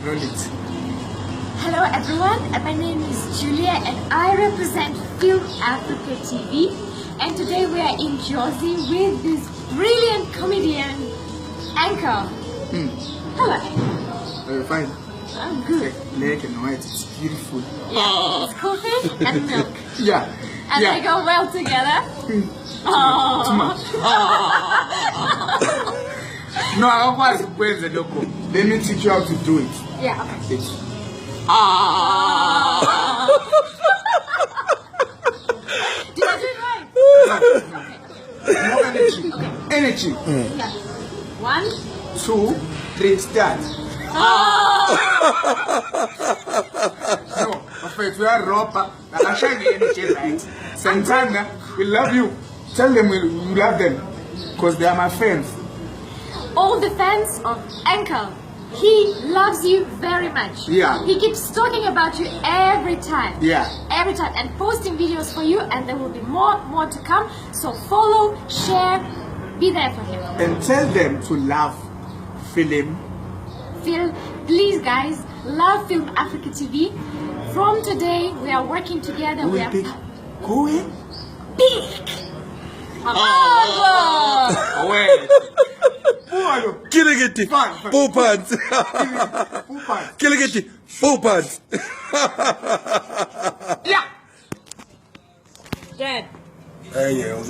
Roll it. Hello everyone, my name is Julia and I represent Film Africa TV, and today we are in Jersey with this brilliant comedian, Ankel. Hello. Are you fine? I'm good. Black and white, it's beautiful. Yeah, it's coffee and milk. Yeah. And yeah. they go well together. Too much. No, I don't want to wear the logo. Let me teach you how to do it. Yeah, okay. It's Did I do it right? more energy. Okay. Energy. Yeah. 1, 2, 3, start. No, afraid we are roper. I'm showing you energy, right? Sometimes we love you. Tell them we love them because they are my friends. All the fans of Ankel, he loves you very much. Yeah. He keeps talking about you every time. Yeah. Every time, and posting videos for you, and there will be more to come. So follow, share, be there for him. And tell them to love film. Please guys, love Film Africa TV. From today, we are working together. We are Big. Going. big. Wait. Killing full pants. Killing it, full pants. Yeah. Dead. Yeah,